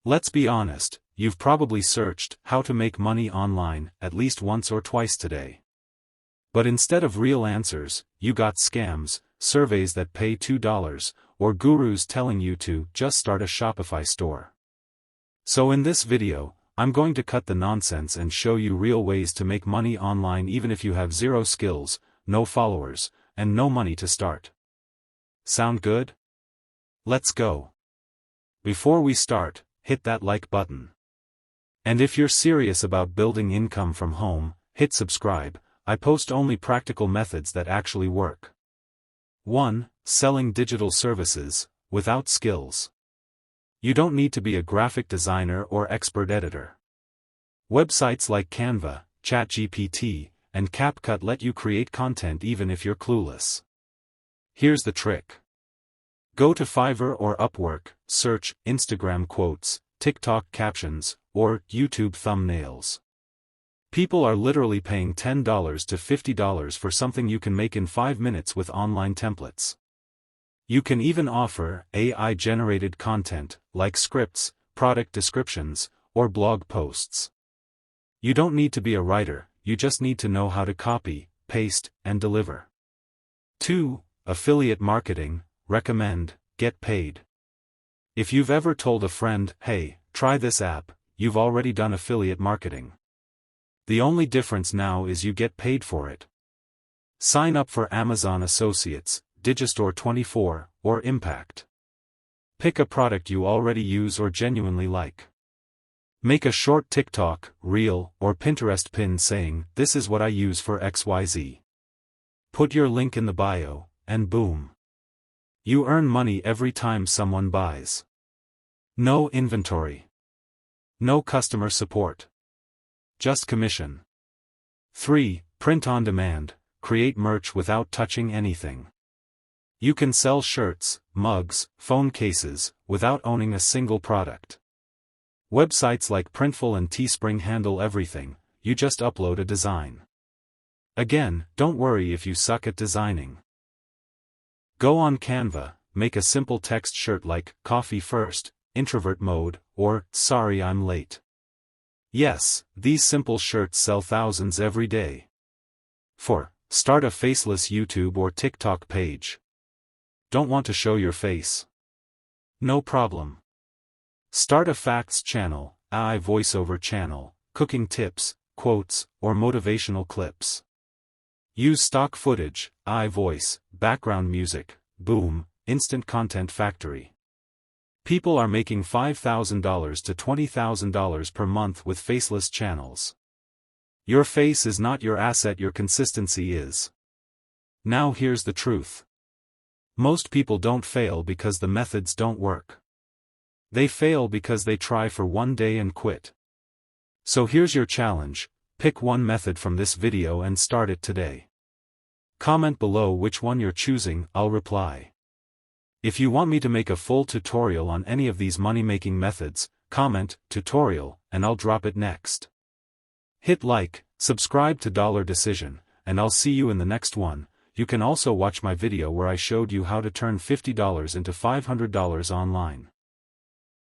Let's be honest, you've probably searched how to make money online at least once or twice today. But instead of real answers, you got scams, surveys that pay $2, or gurus telling you to just start a Shopify store. So in this video, I'm going to cut the nonsense and show you real ways to make money online even if you have zero skills, no followers, and no money to start. Sound good? Let's go. Before we start, hit that like button. And if you're serious about building income from home, hit subscribe. I post only practical methods that actually work. 1. Selling digital services, without skills. You don't need to be a graphic designer or expert editor. Websites like Canva, ChatGPT, and CapCut let you create content even if you're clueless. Here's the trick. Go to Fiverr or Upwork, search Instagram quotes, TikTok captions, or YouTube thumbnails. People are literally paying $10 to $50 for something you can make in 5 minutes with online templates. You can even offer AI-generated content, like scripts, product descriptions, or blog posts. You don't need to be a writer, you just need to know how to copy, paste, and deliver. 2. Affiliate marketing, recommend, get paid. If you've ever told a friend, hey, try this app, you've already done affiliate marketing. The only difference now is you get paid for it. Sign up for Amazon Associates, Digistore 24, or Impact. Pick a product you already use or genuinely like. Make a short TikTok, Reel, or Pinterest pin saying, "This is what I use for XYZ." Put your link in the bio, and boom. You earn money every time someone buys. No inventory. No customer support. Just commission. 3. Print on demand, create merch without touching anything. You can sell shirts, mugs, phone cases, without owning a single product. Websites like Printful and Teespring handle everything, you just upload a design. Again, don't worry if you suck at designing. Go on Canva, make a simple text shirt like, "Coffee first, introvert mode," or, "Sorry I'm late." Yes, these simple shirts sell thousands every day. 4. Start a faceless YouTube or TikTok page. Don't want to show your face? No problem. Start a facts channel, AI voiceover channel, cooking tips, quotes, or motivational clips. Use stock footage, AI voice, background music, boom, instant content factory. People are making $5,000 to $20,000 per month with faceless channels. Your face is not your asset, your consistency is. Now here's the truth. Most people don't fail because the methods don't work. They fail because they try for one day and quit. So here's your challenge, pick one method from this video and start it today. Comment below which one you're choosing, I'll reply. If you want me to make a full tutorial on any of these money-making methods, comment, tutorial, and I'll drop it next. Hit like, subscribe to Dollar Decision, and I'll see you in the next one. You can also watch my video where I showed you how to turn $50 into $500 online.